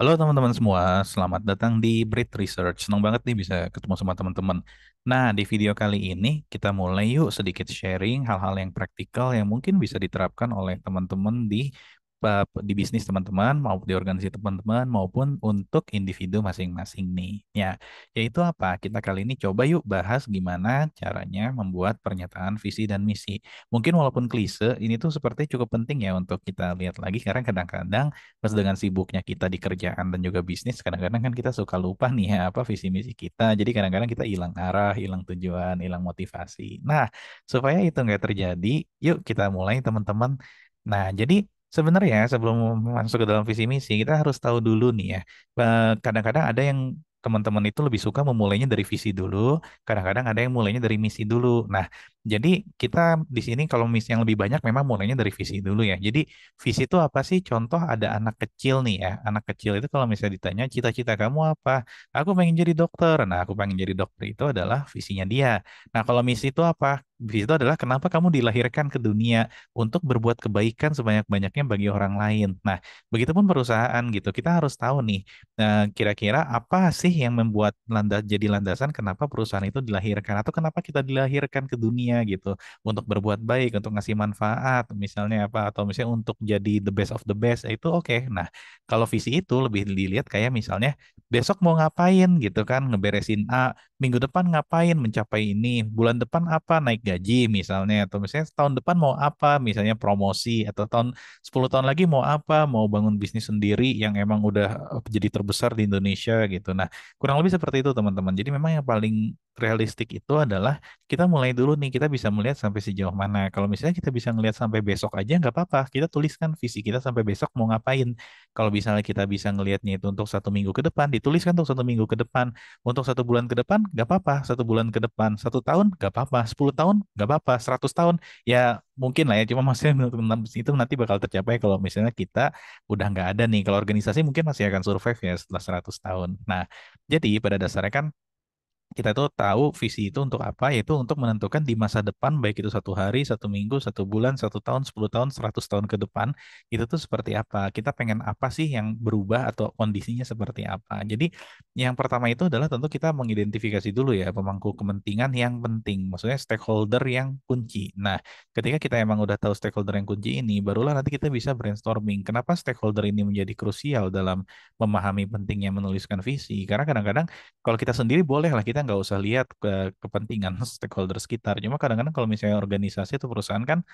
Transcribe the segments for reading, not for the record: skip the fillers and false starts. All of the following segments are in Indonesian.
Halo teman-teman semua, selamat datang di Brit Research. Senang banget nih bisa ketemu sama teman-teman. Nah, di video kali ini kita mulai yuk sedikit sharing hal-hal yang praktikal yang mungkin bisa diterapkan oleh teman-teman di bisnis teman-teman, maupun di organisasi teman-teman, maupun untuk individu masing-masing nih. Yaitu apa? Kita kali ini coba yuk bahas gimana caranya membuat pernyataan visi dan misi. Mungkin walaupun klise, ini tuh seperti cukup penting ya untuk kita lihat lagi karena kadang-kadang pas dengan sibuknya kita di kerjaan dan juga bisnis, kadang-kadang kan kita suka lupa nih ya apa visi misi kita. Jadi kadang-kadang kita hilang arah, hilang tujuan, hilang motivasi. Nah, supaya itu nggak terjadi, yuk kita mulai teman-teman. Nah, jadi sebenarnya sebelum masuk ke dalam visi misi, kita harus tahu dulu nih ya. Kadang-kadang ada yang teman-teman itu lebih suka memulainya dari visi dulu, kadang-kadang ada yang mulainya dari misi dulu. Nah, jadi kita di sini kalau misi yang lebih banyak memang mulainya dari visi dulu ya. Jadi visi itu apa sih? Contoh ada anak kecil nih ya. Anak kecil itu kalau misalnya ditanya cita-cita kamu apa? Aku pengen jadi dokter. Nah, aku pengen jadi dokter itu adalah visinya dia. Nah, kalau misi itu apa? Visi itu adalah kenapa kamu dilahirkan ke dunia untuk berbuat kebaikan sebanyak-banyaknya bagi orang lain. Nah, begitupun perusahaan gitu. Kita harus tahu nih, kira-kira apa sih yang membuat jadi landasan kenapa perusahaan itu dilahirkan atau kenapa kita dilahirkan ke dunia gitu untuk berbuat baik, untuk ngasih manfaat, misalnya apa, atau misalnya untuk jadi the best of the best, itu oke. Nah, kalau visi itu lebih dilihat kayak misalnya besok mau ngapain gitu kan, ngeberesin A, minggu depan ngapain mencapai ini, bulan depan apa naik gaji misalnya, atau misalnya tahun depan mau apa, misalnya promosi, atau 10 tahun lagi mau apa, mau bangun bisnis sendiri yang emang udah jadi terbesar di Indonesia gitu. Nah, kurang lebih seperti itu teman-teman. Jadi memang yang paling realistik itu adalah kita mulai dulu nih, kita bisa melihat sampai sejauh mana. Kalau misalnya kita bisa ngelihat sampai besok aja nggak apa-apa, kita tuliskan visi kita sampai besok mau ngapain. Kalau misalnya kita bisa ngelihatnya itu untuk 1 minggu ke depan, dituliskan untuk 1 minggu ke depan. Untuk 1 bulan ke depan nggak apa-apa, 1 bulan ke depan, 1 tahun nggak apa-apa, 10 tahun nggak apa-apa, 100 tahun ya mungkin lah ya. Cuma maksudnya itu nanti bakal tercapai kalau misalnya kita udah nggak ada nih. Kalau organisasi mungkin masih akan survive ya setelah 100 tahun. Nah, jadi pada dasarnya kan kita tuh tahu visi itu untuk apa, yaitu untuk menentukan di masa depan, baik itu 1 hari, 1 minggu, 1 bulan, 1 tahun, 10 tahun, 100 tahun ke depan, itu tuh seperti apa. Kita pengen apa sih yang berubah atau kondisinya seperti apa. Jadi yang pertama itu adalah tentu kita mengidentifikasi dulu ya pemangku kepentingan yang penting, maksudnya stakeholder yang kunci. Nah, ketika kita emang udah tahu stakeholder yang kunci ini, barulah nanti kita bisa brainstorming. Kenapa stakeholder ini menjadi krusial dalam memahami pentingnya menuliskan visi? Karena kadang-kadang kalau kita sendiri boleh lah kita nggak usah lihat ke kepentingan stakeholder sekitar. Cuma kadang-kadang kalau misalnya organisasi atau perusahaan kan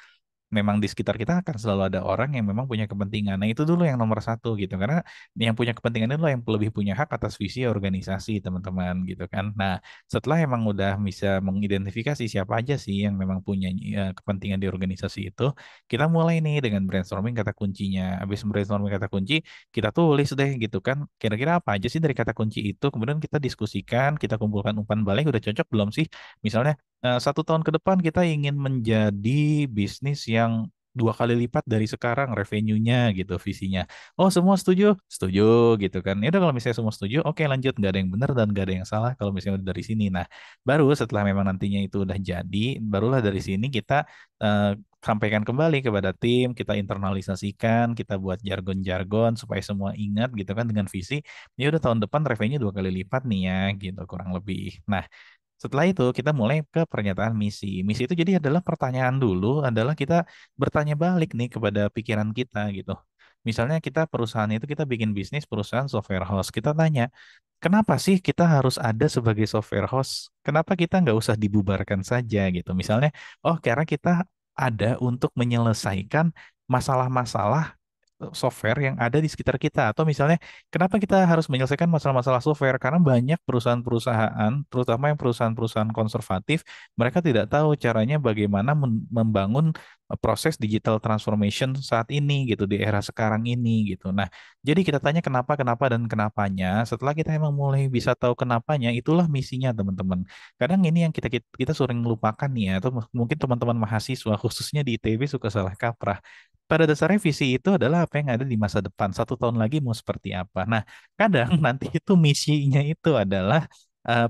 memang di sekitar kita akan selalu ada orang yang memang punya kepentingan. Nah, itu dulu yang nomor satu gitu. Karena yang punya kepentingan itu yang lebih punya hak atas visi organisasi, teman-teman, gitu kan. Nah, setelah emang udah bisa mengidentifikasi siapa aja sih yang memang punya kepentingan di organisasi itu, kita mulai nih dengan brainstorming kata kuncinya. Habis brainstorming kata kunci, kita tulis deh gitu kan. Kira-kira apa aja sih dari kata kunci itu, kemudian kita diskusikan, kita kumpulkan umpan balik, udah cocok belum sih? Misalnya 1 tahun ke depan kita ingin menjadi bisnis yang 2 kali lipat dari sekarang revenue-nya gitu visinya. Oh semua setuju? Setuju gitu kan. Ya udah kalau misalnya semua setuju, oke lanjut. Nggak ada yang benar dan nggak ada yang salah kalau misalnya udah dari sini. Nah baru setelah memang nantinya itu udah jadi, barulah dari sini kita eh, sampaikan kembali kepada tim, kita internalisasikan, kita buat jargon-jargon supaya semua ingat gitu kan dengan visi. Ya udah tahun depan revenue 2 kali lipat nih ya gitu kurang lebih. Nah setelah itu kita mulai ke pernyataan misi. Misi itu jadi adalah pertanyaan dulu, adalah kita bertanya balik nih kepada pikiran kita gitu. Misalnya kita perusahaan itu kita bikin bisnis perusahaan software house. Kita tanya, kenapa sih kita harus ada sebagai software house? Kenapa kita nggak usah dibubarkan saja gitu? Misalnya, oh karena kita ada untuk menyelesaikan masalah-masalah software yang ada di sekitar kita. Atau misalnya, kenapa kita harus menyelesaikan masalah-masalah software? Karena banyak perusahaan-perusahaan, terutama yang perusahaan-perusahaan konservatif, mereka tidak tahu caranya bagaimana membangun proses digital transformation saat ini gitu, di era sekarang ini gitu. Nah, jadi kita tanya kenapa, kenapa, dan kenapanya. Setelah kita emang mulai bisa tahu kenapanya, itulah misinya teman-teman. Kadang ini yang kita sering lupakan nih ya, atau mungkin teman-teman mahasiswa, khususnya di ITB suka salah kaprah. Pada dasarnya visi itu adalah apa yang ada di masa depan. 1 tahun lagi mau seperti apa. Nah, kadang nanti itu misinya itu adalah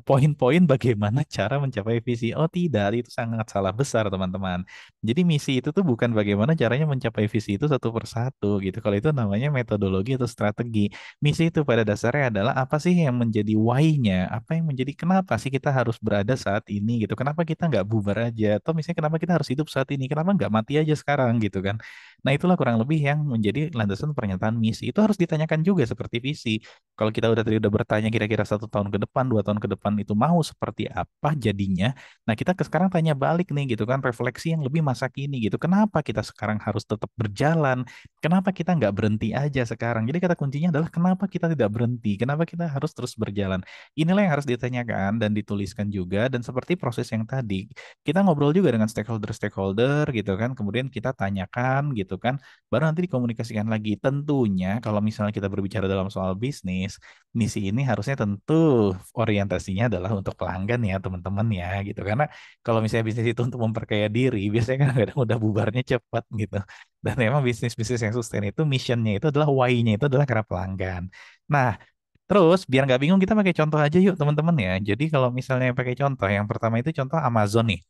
poin-poin bagaimana cara mencapai visi. Oh tidak, itu sangat salah besar teman-teman. Jadi misi itu tuh bukan bagaimana caranya mencapai visi itu satu persatu gitu. Kalau itu namanya metodologi atau strategi. Misi itu pada dasarnya adalah apa sih yang menjadi why-nya, apa yang menjadi kenapa sih kita harus berada saat ini gitu. Kenapa kita nggak bubar aja? Atau misalnya kenapa kita harus hidup saat ini? Kenapa nggak mati aja sekarang gitu kan? Nah itulah kurang lebih yang menjadi landasan pernyataan misi. Itu harus ditanyakan juga seperti visi. Kalau kita udah bertanya kira-kira 1 tahun ke depan, 2 tahun ke depan itu mau seperti apa jadinya. Nah kita sekarang tanya balik nih gitu kan, refleksi yang lebih masa kini gitu. Kenapa kita sekarang harus tetap berjalan? Kenapa kita nggak berhenti aja sekarang? Jadi kata kuncinya adalah kenapa kita tidak berhenti? Kenapa kita harus terus berjalan? Inilah yang harus ditanyakan dan dituliskan juga. Dan seperti proses yang tadi, kita ngobrol juga dengan stakeholder-stakeholder gitu kan. Kemudian kita tanyakan gitu kan. Baru nanti dikomunikasikan lagi. Tentunya kalau misalnya kita berbicara dalam soal bisnis, misi ini harusnya tentu orientasinya adalah untuk pelanggan ya teman-teman ya gitu. Karena kalau misalnya bisnis itu untuk memperkaya diri, biasanya kan kadang udah bubarnya cepat gitu. Dan memang bisnis-bisnis yang sustain itu missionnya itu adalah why-nya itu adalah karena pelanggan. Nah, terus biar nggak bingung kita pakai contoh aja yuk teman-teman ya. Jadi kalau misalnya pakai contoh, yang pertama itu contoh Amazon nih.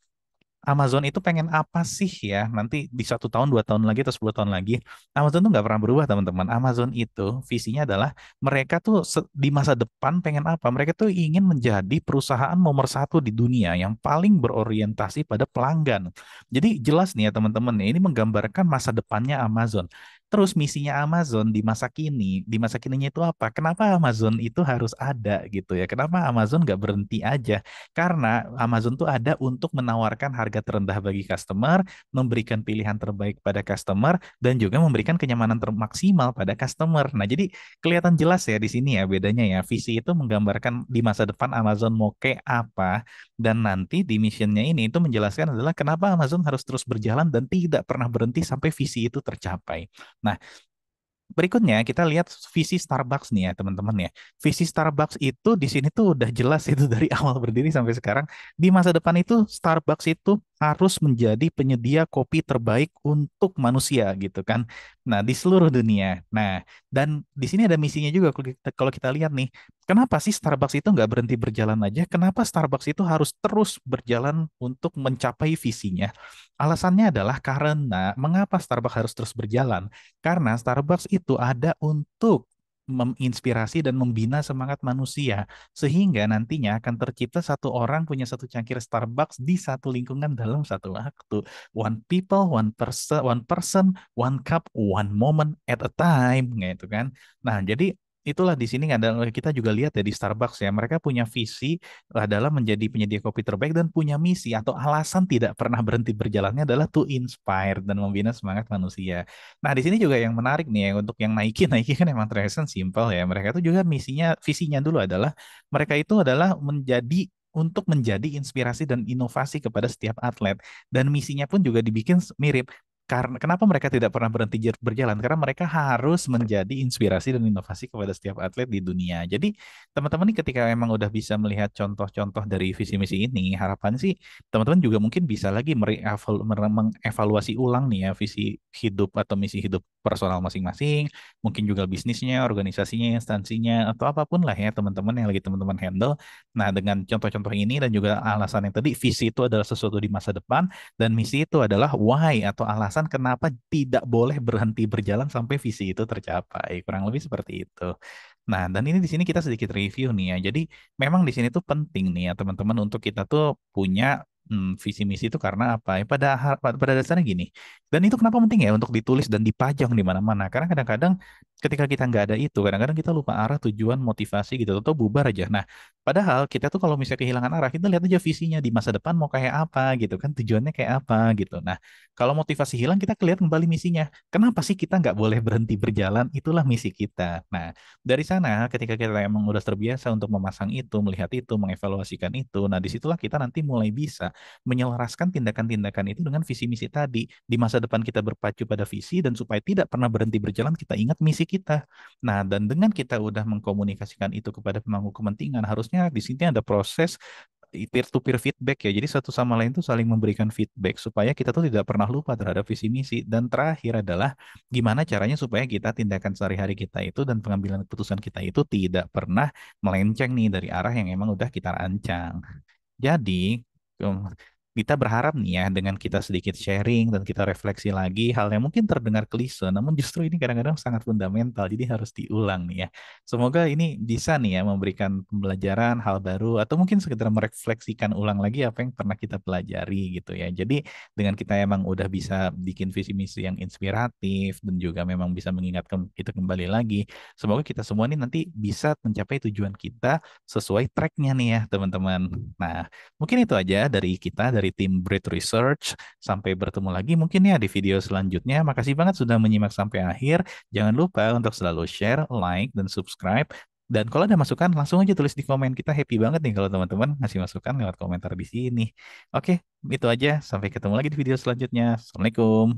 Amazon itu pengen apa sih ya nanti di 1 tahun, 2 tahun lagi atau 10 tahun lagi. Amazon tuh nggak pernah berubah teman-teman. Amazon itu visinya adalah mereka tuh di masa depan pengen apa? Mereka tuh ingin menjadi perusahaan nomor satu di dunia yang paling berorientasi pada pelanggan. Jadi jelas nih ya teman-teman, ini menggambarkan masa depannya Amazon. Terus misinya Amazon di masa kininya itu apa? Kenapa Amazon itu harus ada gitu ya? Kenapa Amazon nggak berhenti aja? Karena Amazon tuh ada untuk menawarkan harga terendah bagi customer, memberikan pilihan terbaik pada customer, dan juga memberikan kenyamanan termaksimal pada customer. Nah, jadi kelihatan jelas ya di sini ya bedanya ya. Visi itu menggambarkan di masa depan Amazon mau kayak apa, dan nanti di missionnya ini itu menjelaskan adalah kenapa Amazon harus terus berjalan dan tidak pernah berhenti sampai visi itu tercapai. Nah, berikutnya kita lihat visi Starbucks nih ya teman-teman ya. Visi Starbucks itu di sini tuh udah jelas itu dari awal berdiri sampai sekarang. Di masa depan itu Starbucks itu harus menjadi penyedia kopi terbaik untuk manusia gitu kan. Nah, di seluruh dunia. Nah, dan di sini ada misinya juga kalau kita lihat nih. Kenapa sih Starbucks itu nggak berhenti berjalan aja? Kenapa Starbucks itu harus terus berjalan untuk mencapai visinya? Alasannya adalah karena mengapa Starbucks harus terus berjalan? Karena Starbucks itu ada untuk menginspirasi dan membina semangat manusia, sehingga nantinya akan tercipta satu orang punya satu cangkir Starbucks di satu lingkungan dalam satu waktu. One people, one person, one cup, one moment at a time, gitu kan. Nah, jadi itulah di sini ada kita juga lihat ya di Starbucks ya, mereka punya visi adalah menjadi penyedia kopi terbaik dan punya misi atau alasan tidak pernah berhenti berjalannya adalah to inspire dan membina semangat manusia. Nah, di sini juga yang menarik nih ya, untuk yang Nike, Nike kan emang terkesan simpel ya. Mereka itu juga visinya dulu adalah mereka itu adalah untuk menjadi inspirasi dan inovasi kepada setiap atlet. Dan misinya pun juga dibikin mirip. Karena kenapa mereka tidak pernah berhenti berjalan? Karena mereka harus menjadi inspirasi dan inovasi kepada setiap atlet di dunia. Jadi teman-teman nih ketika emang udah bisa melihat contoh-contoh dari visi misi ini, harapan sih teman-teman juga mungkin bisa lagi mengevaluasi ulang nih ya visi hidup atau misi hidup personal masing-masing, mungkin juga bisnisnya, organisasinya, instansinya, atau apapun lah ya teman-teman yang lagi teman-teman handle. Nah, dengan contoh-contoh ini dan juga alasan yang tadi, visi itu adalah sesuatu di masa depan, dan misi itu adalah why atau alasan kenapa tidak boleh berhenti berjalan sampai visi itu tercapai. Kurang lebih seperti itu. Nah, dan ini di sini kita sedikit review nih ya. Jadi memang di sini tuh penting nih ya teman-teman untuk kita tuh punya visi misi itu karena apa? Ya, pada dasarnya gini. Dan itu kenapa penting ya untuk ditulis dan dipajang di mana-mana? Karena kadang-kadang ketika kita nggak ada itu, kadang-kadang kita lupa arah, tujuan, motivasi gitu, atau bubar aja. Nah, padahal kita tuh kalau misalnya kehilangan arah, kita lihat aja visinya di masa depan mau kayak apa gitu kan, tujuannya kayak apa gitu. Nah, kalau motivasi hilang, kita kelihatan kembali misinya. Kenapa sih kita nggak boleh berhenti berjalan? Itulah misi kita. Nah, dari sana, ketika kita emang udah terbiasa untuk memasang itu, melihat itu, mengevaluasikan itu, nah disitulah kita nanti mulai bisa menyelaraskan tindakan-tindakan itu dengan visi misi tadi. Di masa depan kita berpacu pada visi dan supaya tidak pernah berhenti berjalan, kita ingat misi kita. Nah, dan dengan kita udah mengkomunikasikan itu kepada pemangku kepentingan, harusnya di sini ada proses peer to peer feedback ya. Jadi satu sama lain tuh saling memberikan feedback supaya kita tuh tidak pernah lupa terhadap visi misi. Dan terakhir adalah gimana caranya supaya kita tindakan sehari-hari kita itu dan pengambilan keputusan kita itu tidak pernah melenceng nih dari arah yang emang udah kita rancang. Jadi, kita berharap nih ya dengan kita sedikit sharing dan kita refleksi lagi hal yang mungkin terdengar klise, namun justru ini kadang-kadang sangat fundamental, jadi harus diulang nih ya. Semoga ini bisa nih ya memberikan pembelajaran hal baru atau mungkin sekedar merefleksikan ulang lagi apa yang pernah kita pelajari gitu ya. Jadi dengan kita emang udah bisa bikin visi misi yang inspiratif dan juga memang bisa mengingatkan kita kembali lagi. Semoga kita semua nih nanti bisa mencapai tujuan kita sesuai tracknya nih ya teman-teman. Nah, mungkin itu aja dari kita, dari tim Bread Research. Sampai bertemu lagi mungkin ya di video selanjutnya. Makasih banget sudah menyimak sampai akhir. Jangan lupa untuk selalu share, like, dan subscribe. Dan kalau ada masukan, langsung aja tulis di komen. Kita happy banget nih kalau teman-teman ngasih masukan lewat komentar di sini. Oke, itu aja. Sampai ketemu lagi di video selanjutnya. Assalamualaikum.